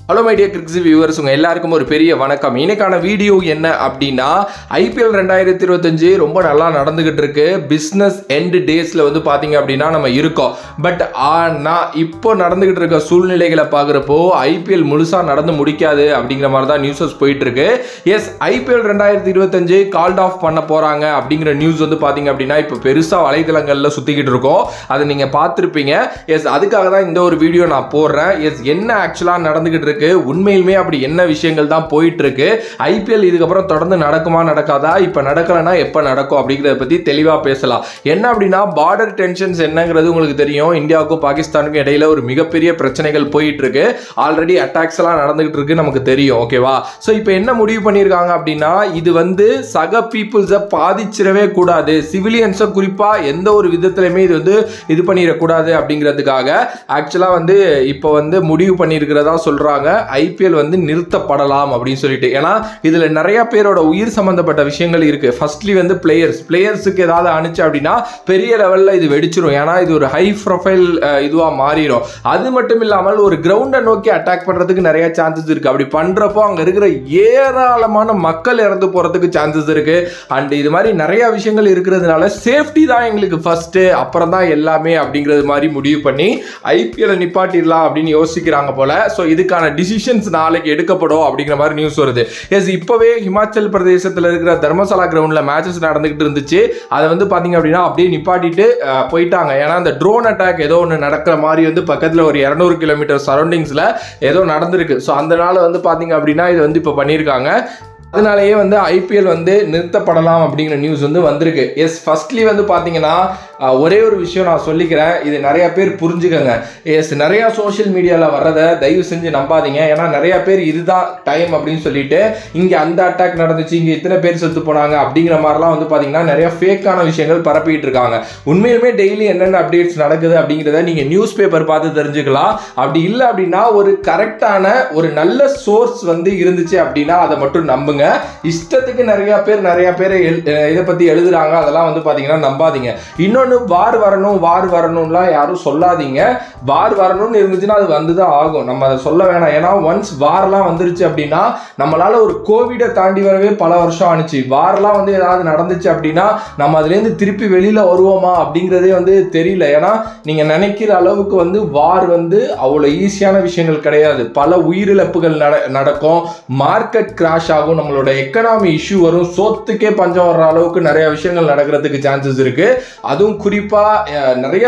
Hello my dear கிரிக்ஸ் viewers, உங்கள் எல்லாருக்கும் ஒரு பெரிய வணக்கம். இன்னைக்கான வீடியோ என்ன அப்படின்னா, ஐபிஎல் 2025 ரொம்ப நல்லா நடந்துகிட்டு இருக்கு. பிஸ்னஸ் எண்ட் டேஸில் வந்து பார்த்தீங்க அப்படின்னா நம்ம இருக்கோம். பட் ஆனால் இப்போ நடந்துகிட்டு இருக்க சூழ்நிலைகளை பார்க்குறப்போ ஐபிஎல் முழுசாக நடந்து முடிக்காது அப்படிங்கிற மாதிரி தான் நியூஸஸ் போயிட்டு இருக்கு. எஸ், ஐபிஎல் 2025 கால்ட் ஆஃப் பண்ண போகிறாங்க அப்படிங்கிற நியூஸ் வந்து பார்த்தீங்க அப்படின்னா இப்போ பெருசாக வலைதளங்களில் சுற்றிக்கிட்டு இருக்கோம். அதை நீங்கள் பார்த்துருப்பீங்க. எஸ், அதுக்காக தான் இந்த ஒரு வீடியோ நான் போடுறேன். எஸ், என்ன ஆக்சுவலாக நடந்துகிட்டு இருக்கு, உண்மையிலுமே அப்படி என்ன விஷயங்கள் தான் போயிட்டு இருக்கு, ஐபிஎல் இதுக்கப்புறம் தொடர்ந்து நடக்குமா நடக்காதா, இப்ப நடக்கலனா எப்ப நடக்கும் அப்படிங்கறத பத்தி தெளிவா பேசலாம். என்ன அப்படின்னா, பார்டர் டென்ஷன்ஸ் என்னங்கிறது உங்களுக்கு தெரியும். இந்தியாவுக்கும் பாகிஸ்தானுக்கும் இடையில ஒரு மிகப்பெரிய பிரச்சனைகள் போயிட்டு இருக்கு. ஆல்ரெடி அட்டாக்ஸ் எல்லாம் நடந்துகிட்டு இருக்கு, நமக்கு தெரியும். ஓகேவா? சோ இப்போ என்ன முடிவு பண்ணிருக்காங்க அப்படின்னா, இது வந்து சக பீப்புள்ஸை பாதிச்சிடவே கூடாது, சிவிலியன்ஸை குறிப்பா எந்த ஒரு விதத்திலுமே இது பண்ணிடக்கூடாது அப்படிங்கிறதுக்காக ஆக்சுவலா வந்து இப்போ வந்து முடிவு பண்ணியிருக்கிறதா சொல்றாங்க. ஐபிஎல் வந்து நிறுத்தப்படலாம் அப்படின்னு சொல்லிட்டு. ஏன்னா இதுல நிறைய பேரோட உயிர் சம்பந்தப்பட்ட விஷயங்கள் இருக்கு. ஃபர்ஸ்ட்லி வந்து பிளேயர்ஸுக்கு ஏதாவது அனுச்சு அப்படின்னா பெரிய லெவல்ல இது வெடிச்சிரும். ஏன்னா இது ஒரு ஹை ப்ரொஃபைல் இதுவா மாறிடும். அது மட்டும் இல்லாமல் ஒரு கிரவுண்டை நோக்கி அட்டாக் பண்றதுக்கு நிறைய சான்சஸ் இருக்கு. அப்படி பண்றப்போ அங்க இருக்கிற ஏராளமான மக்கள் இறந்து போறதுக்கு சான்சஸ் இருக்கு. அண்ட் இது மாதிரி நிறைய விஷயங்கள் இருக்கிறதுனால சேஃப்டி தான் எங்களுக்கு ஃபர்ஸ்ட், அப்புறம் தான் எல்லாமே அப்படிங்கிறது மாதிரி முடிவு பண்ணி ஐபிஎல் நிப்பாட்டிடலாம் அப்படின்னு யோசிக்கிறாங்க போல. ஸோ இதுக்கான டிசிஷன்ஸ் நாளைக்கு எடுக்கப்படும் அப்படிங்கிற மாதிரி நியூஸ் வருது. எஸ், இப்பவே ஹிமாச்சல் பிரதேசத்தில் இருக்கிற தர்மசாலா கிரவுண்ட்ல மேட்சஸ் நடந்துகிட்டு இருந்துச்சு. அதை வந்து பாத்தீங்க அப்படின்னா அப்படியே நிப்பாட்டிட்டு போயிட்டாங்க. ஏன்னா அந்த ட்ரோன் அட்டாக் ஏதோ ஒன்று நடக்கிற மாதிரி வந்து பக்கத்தில் ஒரு 200 கிலோமீட்டர் சரௌண்டிங்ஸ்ல ஏதோ நடந்திருக்கு. ஸோ அதனால வந்து பாத்தீங்க அப்படின்னா இது வந்து இப்போ பண்ணியிருக்காங்க. அதனாலேயே வந்து ஐபிஎல் வந்து நிறுத்தப்படலாம் அப்படிங்கிற நியூஸ் வந்து வந்திருக்கு. எஸ், ஃபர்ஸ்ட்லி வந்து பார்த்தீங்கன்னா ஒரே ஒரு விஷயம் நான் சொல்லிக்கிறேன், இது நிறைய பேர் புரிஞ்சுக்கங்க. எஸ், நிறைய சோஷியல் மீடியாவில் வர்றதை தயவு செஞ்சு நம்பாதீங்க. ஏன்னா நிறைய பேர் இதுதான் டைம் அப்படின்னு சொல்லிட்டு இங்கே அந்த அட்டாக் நடந்துச்சு, இங்கே இத்தனை பேர் செத்து போனாங்க அப்படிங்கிற மாதிரிலாம் வந்து பார்த்தீங்கன்னா நிறைய ஃபேக்கான விஷயங்கள் பரப்பிட்டு இருக்காங்க. உண்மையிலுமே டெய்லி என்னென்ன அப்டேட்ஸ் நடக்குது அப்படிங்கிறத நீங்கள் நியூஸ் பேப்பர் பார்த்து தெரிஞ்சுக்கலாம். அப்படி இல்லை அப்படின்னா ஒரு கரெக்டான ஒரு நல்ல சோர்ஸ் வந்து இருந்துச்சு அப்படின்னா அதை மட்டும் நம்புங்க. இஷ்டத்துக்கு நிறைய பேர் இதை பத்தி எழுதுறாங்க, அதெல்லாம் வந்து பாத்தீங்கன்னா நம்பாதீங்க. இன்னொன்னு, வார் வரணும்லாம் யாரும் சொல்லாதீங்க. வார் வரணும்னு இருந்துச்சுன்னா அது வந்துதான் ஆகும், நம்ம அதை சொல்ல வேணாம். ஏன்னா ஒன்ஸ் வார்லாம் வந்துருச்சு அப்படின்னா நம்மளால ஒரு கோவிடை தாண்டி வரவே பல வருஷம் ஆனிச்சு. வார்லாம் வந்து ஏதாவது நடந்துச்சு அப்படின்னா நம்ம அதுல இருந்து திருப்பி வெளியில வருவோமா அப்படிங்கிறதே வந்து தெரியல. ஏன்னா நீங்க நினைக்கிற அளவுக்கு வந்து வார் வந்து அவ்வளவு ஈஸியான விஷயங்கள் கிடையாது. பல உயிரிழப்புகள் நடக்கும், மார்க்கெட் கிராஷ் ஆகும், நம்மளோட எக்கனாமி இஷ்யூ வரும், சோத்துக்கே பஞ்சம் வர்ற அளவுக்கு நிறைய விஷயங்கள் நடக்கிறதுக்கு சான்சஸ் இருக்கு. அதுவும் குறிப்பா நிறைய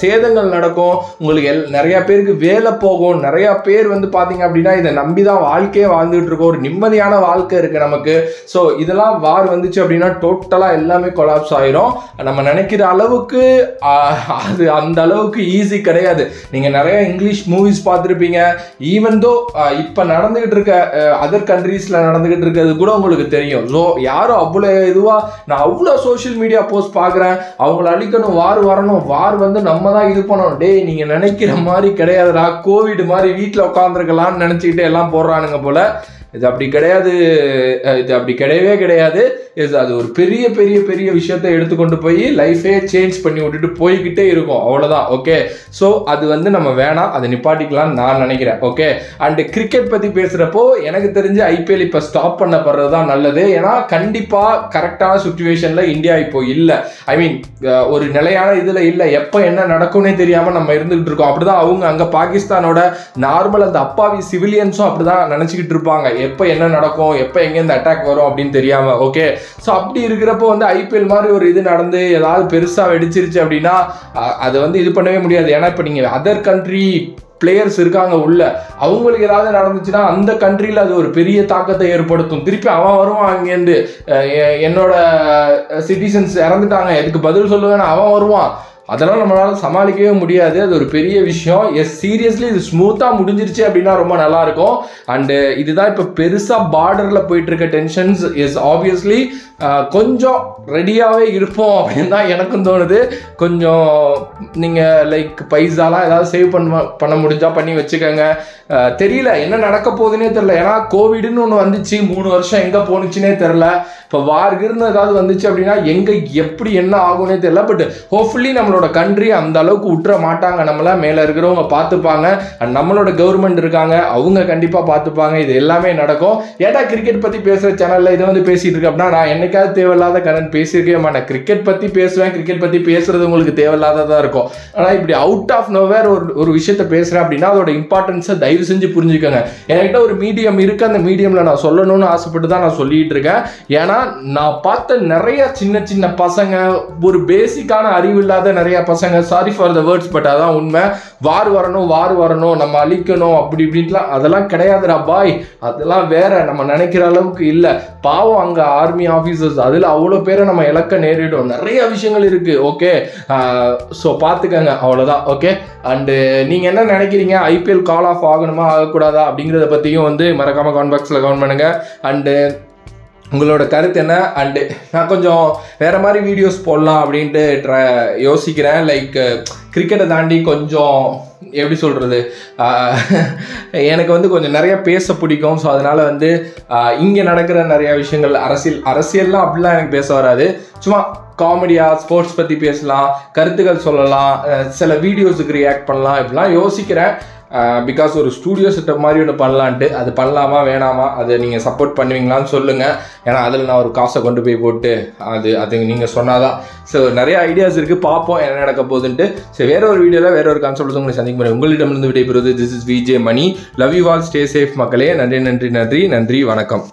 சேதங்கள் நடக்கும். உங்களுக்கு நிறைய பேருக்கு வேலை போகும். நிறைய பேர் வந்து பாத்தீங்க அப்படின்னா இதை நம்பிதான் வாழ்க்கையே வாழ்ந்துட்டு இருக்கோம். ஒரு நிம்மதியான வாழ்க்கை இருக்கு நமக்கு. ஸோ இதெல்லாம் வார் வந்துச்சு அப்படின்னா டோட்டலா எல்லாமே கொலாப்ஸ் ஆயிரும். நம்ம நினைக்கிற அளவுக்கு அது அந்த அளவுக்கு ஈஸி கிடையாது. நீங்க நிறைய இங்கிலீஷ் மூவிஸ் பார்த்துருப்பீங்க. ஈவன் தோ இப்ப நடந்துகிட்டு இருக்க அதர் கண்ட்ரீஸ்ல நடந்துகிட்டு இருக்கிறது கூட உங்களுக்கு தெரியும். ஸோ யாரும் அவ்வளோ இதுவா, நான் அவ்வளோ சோஷியல் மீடியா போஸ்ட் பார்க்குறேன், அவங்கள அழிக்கணும், வார் வரணும், வார் வந்து நம்ம தான் இது பண்ணணும். டேய், நீங்க நினைக்கிற மாதிரி கிடையாதுடா. கோவிட் மாதிரி வீட்டில் உட்காந்துருக்கலாம்னு நினைச்சுக்கிட்டு எல்லாம் போடுறானுங்க போல. இது அப்படி கிடையாது, இது அப்படி கிடையவே கிடையாது. அது ஒரு பெரிய பெரிய பெரிய விஷயத்தை எடுத்துக்கொண்டு போய் லைஃபே சேஞ்ச் பண்ணி விட்டுட்டு போய்கிட்டே இருக்கும், அவ்வளோதான். ஓகே, ஸோ அது வந்து நம்ம வேணாம், அதை நிப்பாட்டிக்கலாம்னு நான் நினைக்கிறேன். ஓகே, அண்ட் கிரிக்கெட் பற்றி பேசுகிறப்போ எனக்கு தெரிஞ்சு ஐபிஎல் இப்போ ஸ்டாப் பண்ணப்படுறது தான் நல்லது. ஏன்னா கண்டிப்பாக கரெக்டான சுச்சுவேஷனில் இந்தியா இப்போ இல்லை. ஐ மீன் ஒரு நிலையான இதில் இல்லை. எப்போ என்ன நடக்கும்னே தெரியாமல் நம்ம இருந்துகிட்டு இருக்கோம். அப்படிதான் அவங்க அங்கே பாகிஸ்தானோட நார்மல் அந்த அப்பாவி சிவிலியன்ஸும் அப்படிதான் நினச்சிக்கிட்டு இருப்பாங்க, எப்போ என்ன நடக்கும், எப்போ எங்கேருந்து அட்டாக் வரும் அப்படின்னு தெரியாம. ஓகே, ஸோ அப்படி இருக்கிறப்போ வந்து ஐபிஎல் மாதிரி ஒரு இது நடந்து ஏதாவது பெருசாக வெடிச்சிருச்சு அப்படின்னா அதை வந்து இது பண்ணவே முடியாது. ஏன்னா இப்போ நீங்கள் அதர் கண்ட்ரி பிளேயர்ஸ் இருக்காங்க உள்ள, அவங்களுக்கு ஏதாவது நடந்துச்சுன்னா அந்த கண்ட்ரியில் அது ஒரு பெரிய தாக்கத்தை ஏற்படுத்தும். திருப்பி அவன் வருவான் அங்கேருந்து, என்னோட சிட்டிசன்ஸ் இறந்துட்டாங்க, எதுக்கு பதில் சொல்லுவேன்னு அவன் வருவான். அதெல்லாம் நம்மளால சமாளிக்கவே முடியாது. அது ஒரு பெரிய விஷயம். எஸ், சீரியஸ்லி இது ஸ்மூத்தா முடிஞ்சிருச்சு அப்படின்னா ரொம்ப நல்லா இருக்கும். அண்ட் இதுதான் இப்போ பெருசா பார்டர்ல போயிட்டு இருக்க டென்ஷன்ஸ். எஸ், ஆப்வியஸ்லி கொஞ்சம் ரெடியாகவே இருப்போம் அப்படின்னு தான் எனக்கும் தோணுது. கொஞ்சம் நீங்கள் லைக் பைசாலாம் ஏதாவது சேவ் பண்ண முடிஞ்சா பண்ணி வச்சுக்கோங்க. தெரியல என்ன நடக்க போகுதுன்னே தெரில. ஏன்னா கோவிடுன்னு ஒன்று வந்துச்சு, 3 வருஷம் எங்கே போணுச்சுன்னே தெரில. இப்போ வார்கிருன்னு ஏதாவது வந்துச்சு அப்படின்னா எங்கே எப்படி என்ன ஆகும்னே தெரியல. பட் ஹோப்ஃபுல்லி நம்மளோட நம்மளோட கண்ட்ரி அந்த அளவுக்கு விட்டுற மாட்டாங்க, நம்மள மேலே இருக்கிறவங்க பார்த்துப்பாங்க. அண்ட் நம்மளோட கவர்மெண்ட் இருக்காங்க, அவங்க கண்டிப்பாக பார்த்துப்பாங்க. இது எல்லாமே நடக்கும். ஏட்டா கிரிக்கெட் பற்றி பேசுகிற சேனலில் இதை வந்து பேசிகிட்டு இருக்கு அப்படின்னா நான் என்னைக்காவது தேவையில்லாத கடன் பேசியிருக்கவே மாட்டேன். கிரிக்கெட் பற்றி பேசுவேன், கிரிக்கெட் பற்றி பேசுறது உங்களுக்கு தேவையில்லாததாக இருக்கும். ஆனால் இப்படி அவுட் ஆஃப் நோவேர் ஒரு விஷயத்த பேசுகிறேன் அப்படின்னா அதோட இம்பார்ட்டன்ஸை தயவு செஞ்சு புரிஞ்சுக்கோங்க. என்கிட்ட ஒரு மீடியம் இருக்குது, அந்த மீடியமில் நான் சொல்லணும்னு ஆசைப்பட்டு தான் நான் சொல்லிட்டு இருக்கேன். ஏன்னா நான் பார்த்த நிறைய சின்ன சின்ன பசங்க, ஒரு பேசிக்கான அறிவு இல்லாத நிறைய பசங்க, sorry for the words but அதான் உண்மை, வார் வரணும், நம்ம அழிக்கணும் அப்படி இப்படின்ட்டுலாம் அதெல்லாம் கிடையாதுடா பாய். அதெல்லாம் வேற, நம்ம நினைக்கிற அளவுக்கு இல்லை. பாவம் அங்கே ஆர்மி ஆஃபீஸர்ஸ், அதில் அவ்வளோ பேரை நம்ம இழக்க நேரிடும். நிறைய விஷயங்கள் இருக்கு. ஓகே, ஸோ பார்த்துக்கங்க, அவ்வளோதான். ஓகே, அண்டு நீங்கள் என்ன நினைக்கிறீங்க, ஐபிஎல் கால் ஆஃப் ஆகணுமா ஆகக்கூடாதா அப்படிங்கிறத பற்றியும் வந்து மறக்காமல் கமெண்ட் பாக்ஸில் கமெண்ட் பண்ணுங்கள். அண்டு உங்களோட கருத்து என்ன? அண்டு நான் கொஞ்சம் வேறு மாதிரி வீடியோஸ் போடலாம் அப்படின்ட்டு யோசிக்கிறேன். லைக் கிரிக்கெட்டை தாண்டி கொஞ்சம் எப்படி சொல்கிறது, எனக்கு வந்து கொஞ்சம் நிறைய பேச பிடிக்கும். ஸோ அதனால் வந்து இங்கே நடக்கிற நிறையா விஷயங்கள், அரசியல்லாம் அப்படிலாம் எனக்கு பேச வராது. சும்மா காமெடியாக ஸ்போர்ட்ஸ் பற்றி பேசலாம், கருத்துக்கள் சொல்லலாம், சில வீடியோஸுக்கு ரியாக்ட் பண்ணலாம், இப்படிலாம் யோசிக்கிறேன். பிகாஸ் ஒரு ஸ்டூடியோ செட்டப் மாதிரி ஒன்று பண்ணலான்ட்டு, அது பண்ணலாமா வேணாமா, அதை நீங்கள் சப்போர்ட் பண்ணுவீங்களான்னு சொல்லுங்கள். ஏன்னா அதில் நான் ஒரு காசை கொண்டு போய் போட்டு அது நீங்கள் சொன்னாதான். ஸோ நிறைய ஐடியாஸ் இருக்குது, பார்ப்போம் என்ன நடக்க போகுதுன்ட்டு. ஸோ வேற ஒரு வீடியோவில் வேற ஒரு கான்செப்ட் உங்களை சந்திக்க முடியும். உங்களிடமிருந்து விடைபெறுவது this is VJ Mani. Love you all, stay safe மக்களே. நன்றி, வணக்கம்.